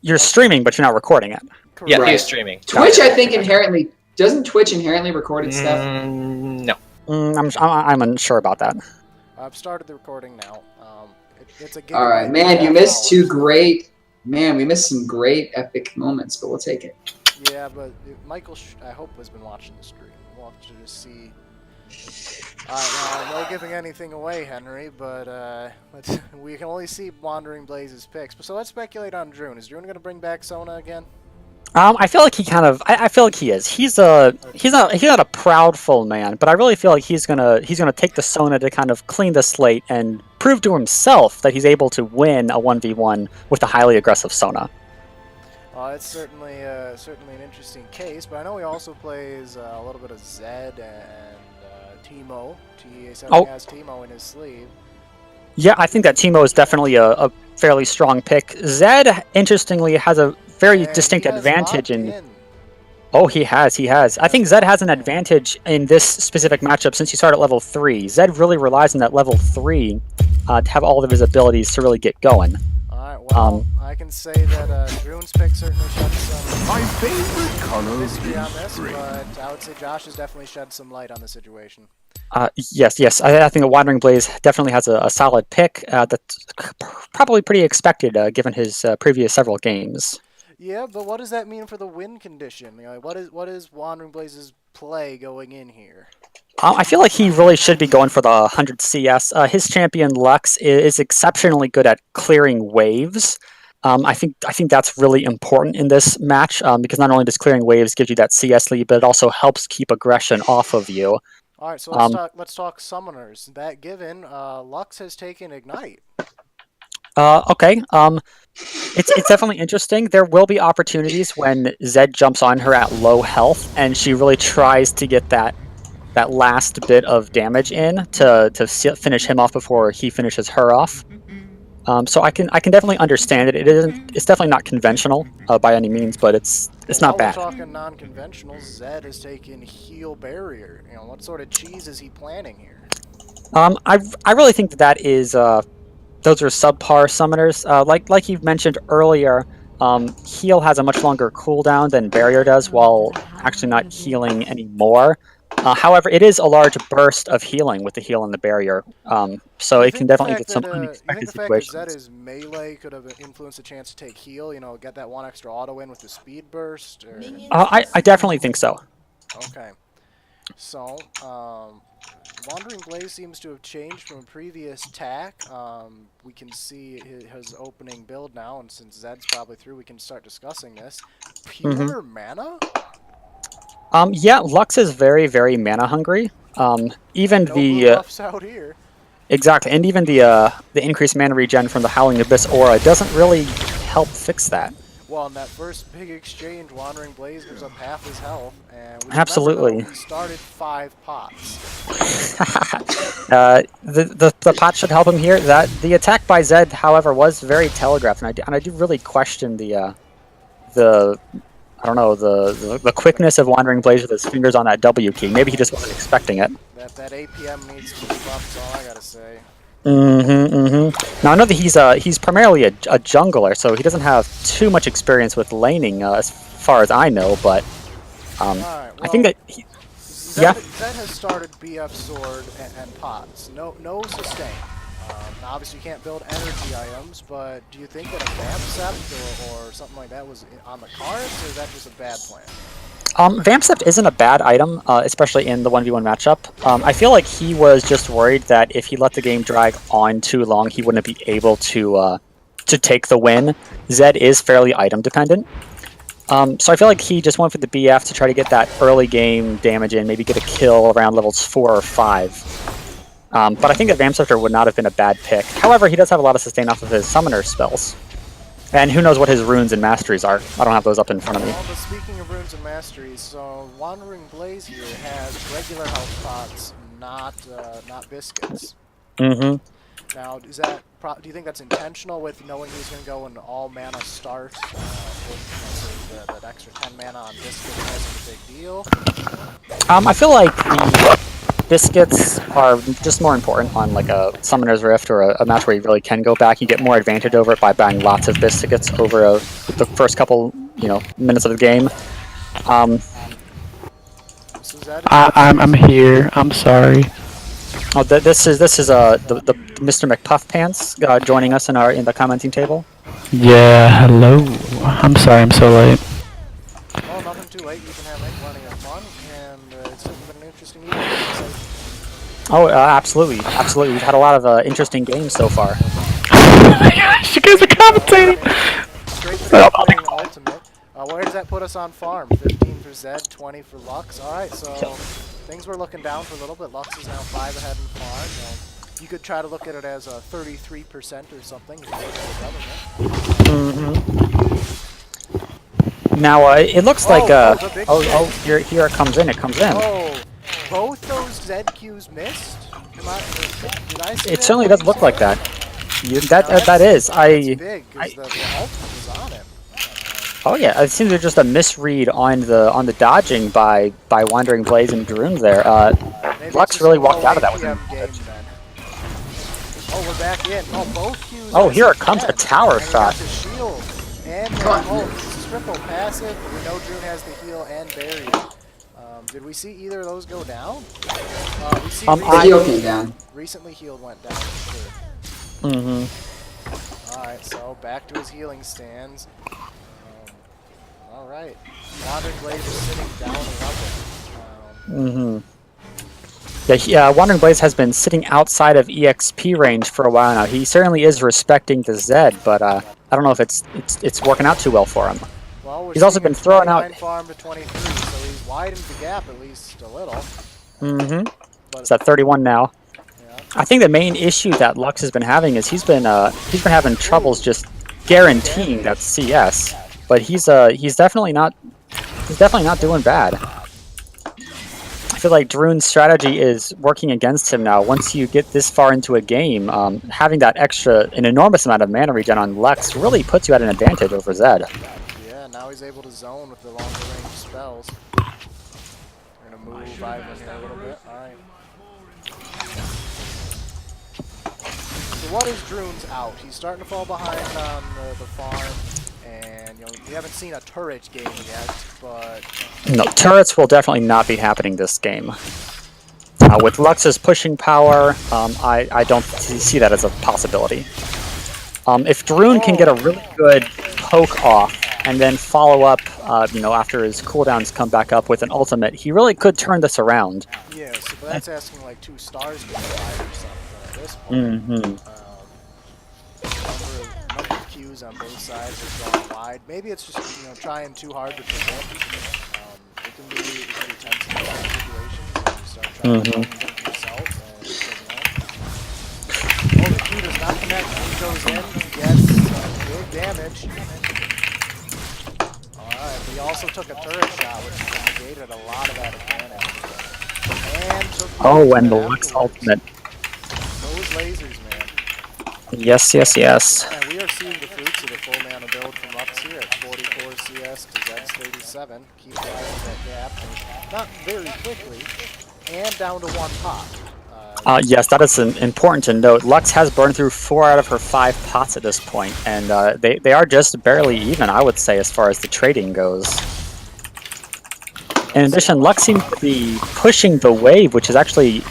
You're streaming, but you're not recording it. Yeah, Right. he's streaming. Twitch, I think doesn't Twitch inherently record its stuff? No. I'm unsure about that. I've started the recording now. It's a All right, man, you missed two great. Man, we missed some great epic moments, but we'll take it. Yeah, but Michael, I hope, has been watching the stream. We'll have to just see. No giving anything away, Henry, but we can only see WanderingBlaze's picks. So let's speculate on Drune. Is Drune going to bring back Sona again? I feel like he kind of. I feel like he is. He's not a proudful man, but I really feel like he's gonna take the Sona to kind of clean the slate and prove to himself that he's able to win a 1v1 with a highly aggressive Sona. It's certainly an interesting case, but I know he also plays a little bit of Zed and Teemo. TEA7 has Teemo in his sleeve. Yeah, I think that Teemo is definitely a fairly strong pick. Zed, interestingly, has a very distinct advantage in. Oh, he has. I think Zed has an advantage in this specific matchup since he started at level 3. Zed really relies on that level 3 to have all of his abilities to really get going. Alright, well, I can say that Drune's pick certainly shed some mystery on this, but I would say Josh has definitely shed some light on the situation. Yes. I think WanderingBlaze definitely has a solid pick that's probably pretty expected given his previous several games. Yeah, but what does that mean for the win condition? What is WanderingBlaze's play going in here? I feel like he really should be going for the 100 CS. His champion Lux is exceptionally good at clearing waves. I think that's really important in this match because not only does clearing waves give you that CS lead, but it also helps keep aggression off of you. All right, so let's talk summoners. That given, Lux has taken Ignite. Okay. It's definitely interesting. There will be opportunities when Zed jumps on her at low health, and she really tries to get that last bit of damage in to finish him off before he finishes her off. So I can definitely understand it. It's definitely not conventional by any means, but it's not bad. While we're talking non-conventional, Zed has taken heal barrier. What sort of cheese is he planning here? I really think that is those are subpar summoners. Like you mentioned earlier, heal has a much longer cooldown than barrier does, while actually not healing anymore. However, it is a large burst of healing with the heal and the barrier, so it can definitely get some unexpected situations. You think the fact that Zed is melee could have influenced the chance to take heal, get that one extra auto in with the speed burst? Or... I definitely think so. Okay. So, WanderingBlaze seems to have changed from a previous tack. We can see his opening build now, and since Zed's probably through, we can start discussing this. Pure mana? Yeah, Lux is very, very mana hungry. Even no the buffs out here. Exactly, and even the increased mana regen from the Howling Abyss aura doesn't really help fix that. Well, in that first big exchange, WanderingBlaze gives up half his health, and absolutely, he started 5 pots. The pot should help him here. The attack by Zed, however, was very telegraphed, and I do really question the I don't know, the quickness of WanderingBlaze with his fingers on that W key. Maybe he just wasn't expecting it. That APM needs to be buffed, that's all I gotta say. Now I know that he's primarily a jungler, so he doesn't have too much experience with laning, as far as I know. But right, well, I think that Zed has started BF sword and pots. No sustain. Obviously, you can't build energy items, but do you think that a Vamp Sept or something like that was on the cards, or is that just a bad plan? Vamp Sept isn't a bad item, especially in the 1v1 matchup. I feel like he was just worried that if he let the game drag on too long, he wouldn't be able to take the win. Zed is fairly item dependent. So I feel like he just went for the BF to try to get that early game damage in, maybe get a kill around levels 4 or 5. But I think that Vamp Scepter would not have been a bad pick. However, he does have a lot of sustain off of his summoner spells. And who knows what his runes and masteries are. I don't have those up in front of me. Well, but speaking of runes and masteries, so WanderingBlaze here has regular health pots, not biscuits. Now, do you think that's intentional with knowing he's going to go an all-mana start with that extra 10 mana on biscuits isn't a big deal? I feel like biscuits are just more important on like a Summoner's Rift or a match where you really can go back. You get more advantage over it by buying lots of biscuits over the first couple minutes of the game. I'm here. I'm sorry. Oh, this is the Mr. McPuff Pants joining us in the commenting table. Yeah, hello. I'm sorry I'm so late. Well, nothing too late. You can have plenty of fun, and it's been an interesting evening. Oh, absolutely. We've had a lot of interesting games so far. Oh my gosh, you guys are commentating! Straight to the playing ultimate. Where does that put us on farm? 15 for Zed, 20 for Lux. Alright, so things were looking down for a little bit. Lux is now 5 ahead in farm. You could try to look at it as a 33% or something if you look at the government. Now, it looks like... here it comes in. Oh, both those ZQs missed? Did I see it that? certainly does look like that. That is. That's big, because the ultimate was on it. Oh yeah, it seems there's just a misread on the dodging by WanderingBlaze and Drune there. Lux really walked out of that with him. Oh, we're back in. Oh, both Qs. Oh, here it comes, a tower shot. The shield. And this is triple passive. We know Drune has the heal and barrier. Did we see either of those go down? We see the heal came down. Recently healed went down for sure. Alright, so back to his healing stands. Alright. WanderingBlaze is sitting down level. Yeah, WanderingBlaze has been sitting outside of EXP range for a while now. He certainly is respecting the Zed, but I don't know if it's working out too well for him. Well, he's also been throwing out farm to 23, so he's widened the gap at least a little. It's at 31 now. Yeah. I think the main issue that Lux has been having is he's been having troubles just guaranteeing that CS, but he's definitely not doing bad. I feel like Drune's strategy is working against him now. Once you get this far into a game, having that an enormous amount of mana regen on Lux really puts you at an advantage over Zed. Yeah, now he's able to zone with the longer range spells. We're gonna move Ivan here a little bit. Alright. So what is Drune's out? He's starting to fall behind on the farm, and we haven't seen a turret game yet, but... No, turrets will definitely not be happening this game. With Lux's pushing power, I don't see that as a possibility. If Drune can get a really good poke off, and then follow up, after his cooldowns come back up with an ultimate, he really could turn this around. Yeah, so that's asking like 2 stars to be 5 or something at this point. Number of Qs on both sides are going wide. Maybe it's just trying too hard to prevent. It can be tense in those situations when you start trying to prevent yourself and it doesn't work. Oh, the Q does not connect. He goes in, gets good damage. He also took a turret shot, which negated a lot of that advantage. And took and the Lux ultimate. Those lasers, man. Yes. And we are seeing the fruits of the full mana build from Lux here at 44 CS to Zed's 37. Keep driving that gap, not very quickly, and down to 1 pot. Yes, that is important to note. Lux has burned through 4 out of her 5 pots at this point, and they are just barely even, I would say, as far as the trading goes. In addition, Lux seems to be pushing the wave, which is actually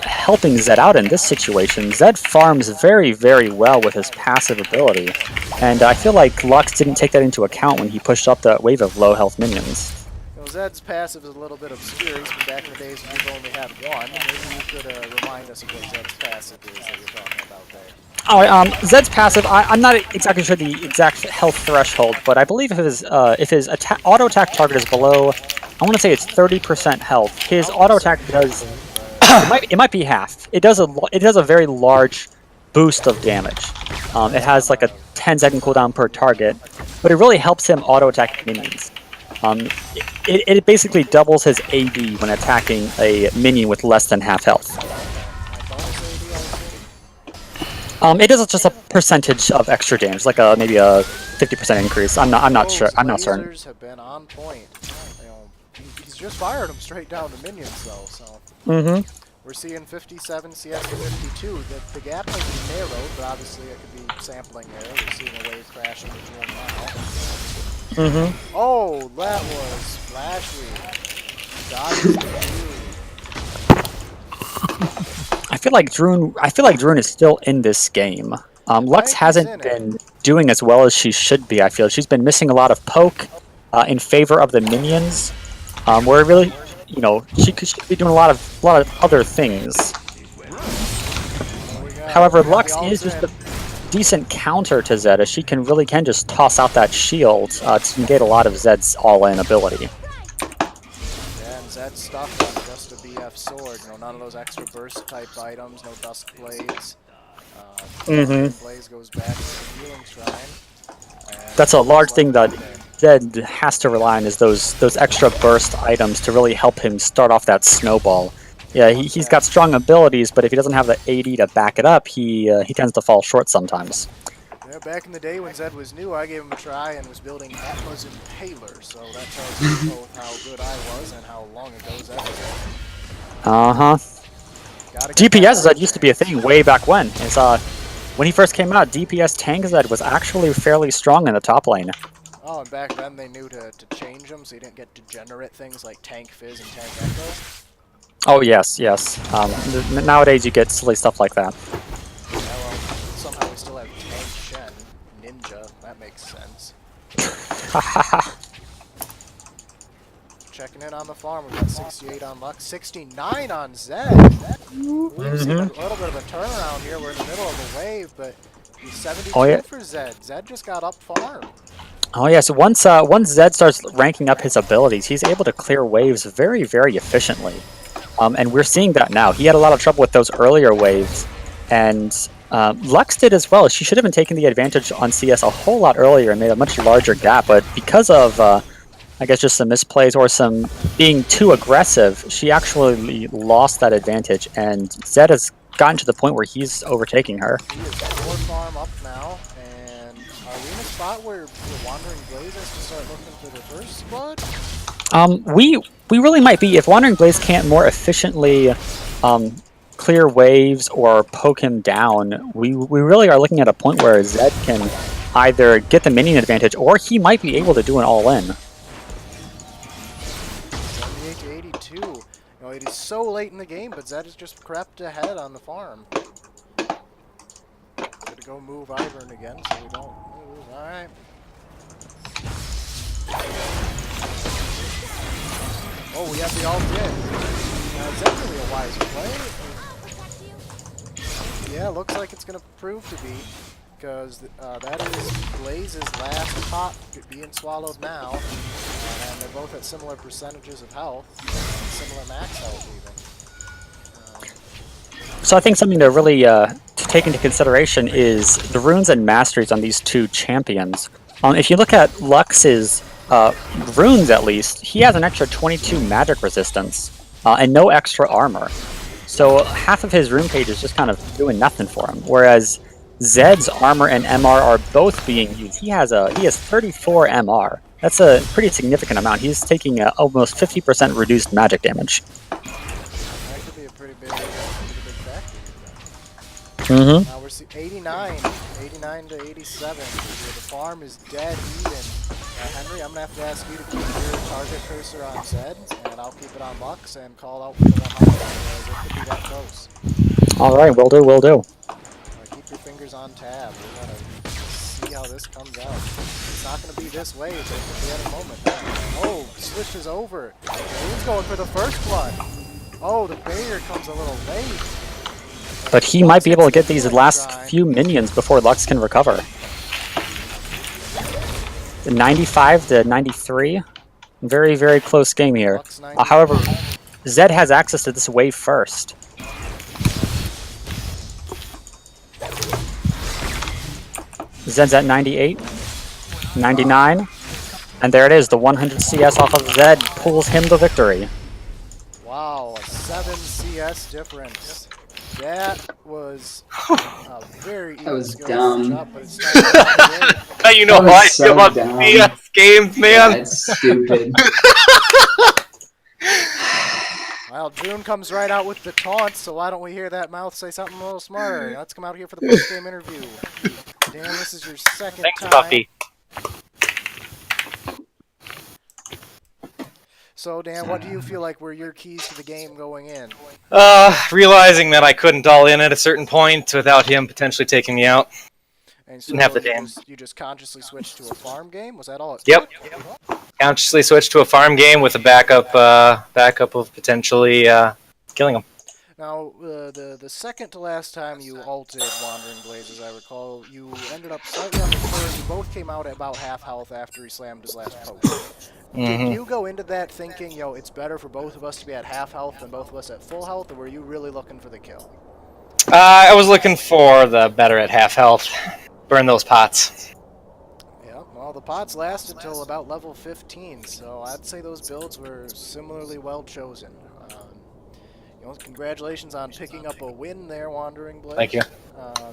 helping Zed out in this situation. Zed farms very, very well with his passive ability, and I feel like Lux didn't take that into account when he pushed up that wave of low health minions. Zed's passive is a little bit obscure. He's been back in the days when you've only had 1. Maybe you could remind us of what Zed's passive is that you're talking about there. Zed's passive, I'm not exactly sure the exact health threshold, but I believe if his auto attack target is below, I want to say it's 30% health. His auto attack does, it might be half. It does a very large boost of damage. It has like a 10-second cooldown per target, but it really helps him auto attack minions. It basically doubles his AD when attacking a minion with less than half health. It is just a percentage of extra damage, like maybe a 50% increase. I'm not sure. I'm not certain. Have been on point. He's just fired them straight down to minions though. So We're seeing 57 CS to 52. The gap might be narrowed, but obviously it could be sampling error. We're seeing a wave crash into Drune now. Oh, that was flashy. Dodges the I feel like Drune is still in this game. Lux hasn't been doing as well as she should be. I feel she's been missing a lot of poke in favor of the minions. Where really, you know, she could be doing a lot of other things. However, Lux is just a decent counter to Zed, as she can just toss out that shield to negate a lot of Zed's all-in ability. Yeah, and Zed's stuck on just a BF sword. You know, none of those extra burst type items, no dust blades. Blaze goes back to the healing shrine. That's a large thing that Zed has to rely on, is those extra burst items to really help him start off that snowball. Yeah, he's got strong abilities, but if he doesn't have the AD to back it up, he tends to fall short sometimes. Yeah, back in the day when Zed was new, I gave him a try and was building Atma's Impaler, so that tells you both how good I was and how long ago Zed was. DPS Zed used to be a thing way back when. When he first came out, DPS tank Zed was actually fairly strong in the top lane. Oh, and back then they knew to change them so you didn't get degenerate things like Tank Fizz and Tank Echo. Oh yes. Nowadays you get silly stuff like that. Yeah, well, somehow we still have Tank Shen, Ninja, that makes sense. Checking in on the farm, we've got 68 on Lux, 69 on Zed. We've seen a little bit of a turnaround here, we're in the middle of a wave, but he's 72 for Zed. Zed just got up farm. Oh yeah, so once Zed starts ranking up his abilities, he's able to clear waves very, very efficiently. And we're seeing that now. He had a lot of trouble with those earlier waves, and Lux did as well. She should have been taking the advantage on CS a whole lot earlier and made a much larger gap, but because of, I guess, just some misplays or some being too aggressive, she actually lost that advantage, and Zed has gotten to the point where he's overtaking her. He is 4 farm up now, and are we in a spot where WanderingBlaze has to start looking for the first squad? We really might be. If WanderingBlaze can't more efficiently clear waves or poke him down, we really are looking at a point where Zed can either get the minion advantage, or he might be able to do an all-in. 78 to 82. You know, it is so late in the game, but Zed has just crept ahead on the farm. Gonna go move Ivern again so we don't lose. Alright. Oh, we have the ult in. Now, is that really a wise play? Yeah, looks like it's going to prove to be, because that is Blaze's last pop being swallowed now, and they're both at similar percentages of health, similar max health even. So I think something to really to take into consideration is the runes and masteries on these two champions. If you look at Lux's runes, at least, he has an extra 22 magic resistance and no extra armor. So half of his rune page is just kind of doing nothing for him. Whereas Zed's armor and MR are both being used. He has 34 MR. That's a pretty significant amount. He's taking almost 50% reduced magic damage. That could be a pretty big factor. Now we're seeing 89 to 87. The farm is dead even. Henry, I'm going to have to ask you to keep your target cursor on Zed, and I'll keep it on Lux and call out for the 100, because it could be that close. Alright, will do. Keep your fingers on tab. We're going to see how this comes out. It's not going to be this way, but it could be any moment. Oh, switch is over. He's going for the first blood. Oh, the barrier comes a little late. But he might be able to get these last few minions before Lux can recover. 95 to 93. Very, very close game here. However, Zed has access to this wave first. Zed's at 98, 99, and there it is. The 100 CS off of Zed pulls him the victory. Wow, a 7 CS difference. That was a very even dumb. job, but it's not You know how I feel about CS games, man. That's stupid. I Well, Drune comes right out with the taunt, so why don't we hear that mouth say something a little smarter? Let's come out here for the post-game interview. Dan, this is your second time. Puffy. So, Dan, what do you feel like were your keys to the game going in? Realizing that I couldn't all in at a certain point without him potentially taking me out. And so Didn't have the damn. you just consciously switched to a farm game? Was that all? Yep. Consciously switched to a farm game with a backup of potentially killing him. Now, the second to last time you ulted WanderingBlaze, as I recall, you ended up slightly on the first. You both came out at about half health after he slammed his last poke. Did you go into that thinking, yo, it's better for both of us to be at half health than both of us at full health, or were you really looking for the kill? I was looking for the better at half health. Burn those pots. Yeah, well, the pots lasted until about level 15, so I'd say those builds were similarly well chosen. Congratulations on picking up a win there, WanderingBlaze. Thank you.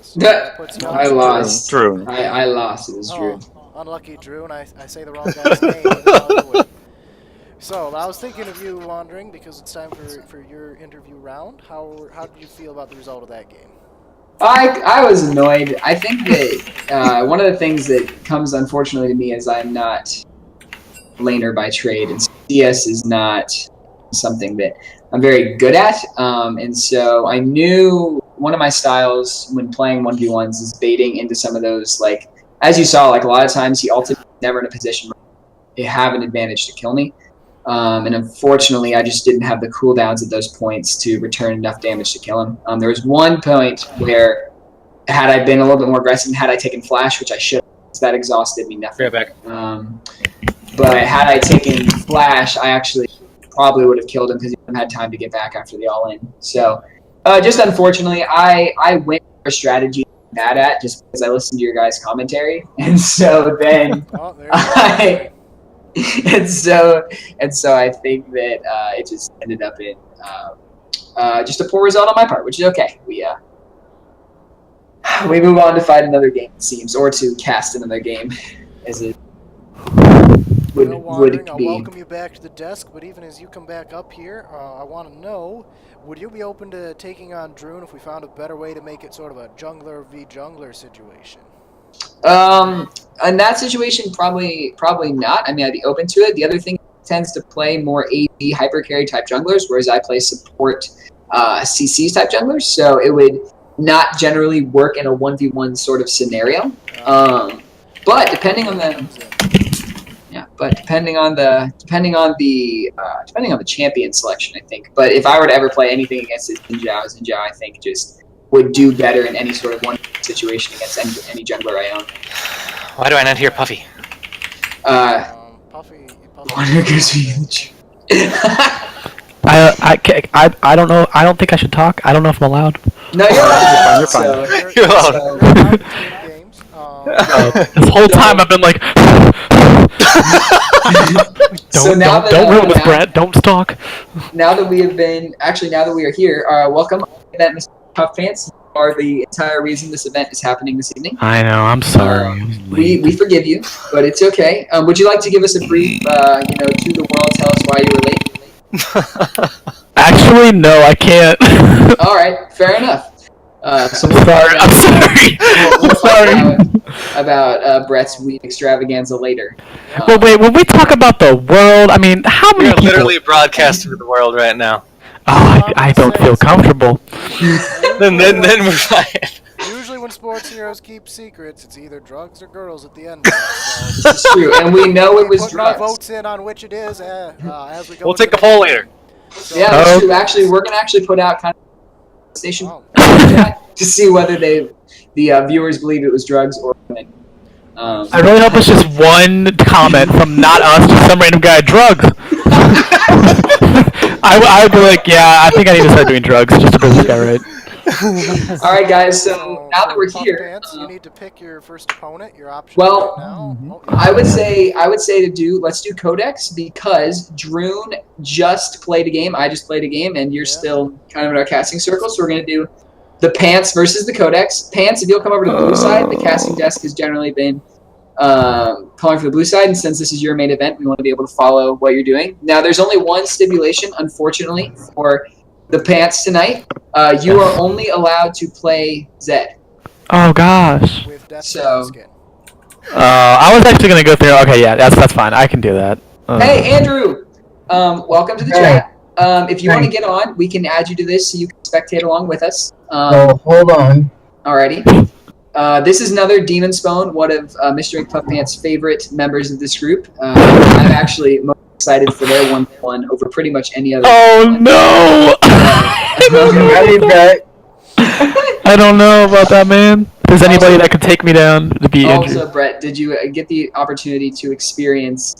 So that puts you on I lost. Drune. I lost. It was Drune. Unlucky Drune. I say the wrong guy's name. Even though I would. So I was thinking of you, Wandering, because it's time for your interview round. How did you feel about the result of that game? I was annoyed. I think that one of the things that comes unfortunately to me is I'm not laner by trade, and CS is not something that I'm very good at. And so I knew one of my styles when playing 1v1s is baiting into some of those, like, as you saw, like a lot of times he ultimately never in a position where he have an advantage to kill me. And unfortunately, I just didn't have the cooldowns at those points to return enough damage to kill him. There was one point where, had I been a little bit more aggressive and had I taken flash, which I should, that exhausted me nothing. Right back. But had I taken flash, I actually probably would have killed him because he wouldn't have had time to get back after the all-in. So, just unfortunately, I went for a strategy I'm bad at just because I listened to your guys' commentary, and so then and so I think that it just ended up in just a poor result on my part, which is okay. We move on to fight another game, it seems, or to cast another game, as it would I'll be. welcome you back to the desk, but even as you come back up here, I want to know, would you be open to taking on Drune if we found a better way to make it sort of a jungler v jungler situation? In that situation, probably not. I mean, I'd be open to it. The other thing tends to play more AD hypercarry type junglers, whereas I play support CCs type junglers, so it would not generally work in a 1v1 sort of scenario. But depending on the champion selection, I think. But if I were to ever play anything against Xin I think just would do better in any sort of one situation against any jungler I own. Why do I not hear Puffy? Puffy. I don't know. I don't think I should talk. I don't know if I'm allowed. No, you're allowed. You're fine. You're allowed. This whole time I've been like, don't ruin this, Brett. Don't stalk. Now that we are here, welcome. Mr. Puff Pants, you are the entire reason this event is happening this evening. I know. I'm sorry. We forgive you, but it's okay. Would you like to give us a brief, to the world, tell us why you were late? Actually, no, I can't. All right, fair enough. So I'm sorry. We'll talk about Brett's weed extravaganza later. Well, wait. When we talk about the world, I mean, how many You're people? literally broadcasting to the world right now. Oh, I don't feel comfortable. then we're fine. Usually when sports heroes keep secrets, it's either drugs or girls at the end of it. So It's true, and we know it was put drugs. votes in on which it is as we go. We'll take the poll later. So, Yeah, that's true. Actually, we're gonna put out kind of a station to see whether the viewers believe it was drugs or women. I really hope it's just one comment from not us, just some random guy. Drugs. I would be like, yeah, I think I need to start doing drugs just to prove this guy right. All right, guys. So now that we're here, you need to pick your first opponent. Your option. Well, right now. I would say let's do Codex because Drune just played a game. I just played a game, and you're still kind of in our casting circle. So we're gonna do the Pants versus the Codex. Pants, if you'll come over to the blue side, the casting desk has generally been calling for the blue side, and since this is your main event, we want to be able to follow what you're doing. Now, there's only one stipulation, unfortunately, for the pants tonight. You are only allowed to play Zed. Oh gosh. With Death So- skin. I was actually gonna go through. Okay, yeah, that's fine. I can do that. Hey, Andrew! Welcome to the chat. If you want to get on, we can add you to this so you can spectate along with us. Hold on. Alrighty. This is another Demon Spawn, one of Mr. Ink Puff Pants' favorite members of this group. I'm actually most excited for their 1v1 over pretty much any other. Oh no! Ready, Brett? I don't know about that, man. If there's anybody that could take me down to be Also, Andrew. Brett, did you get the opportunity to experience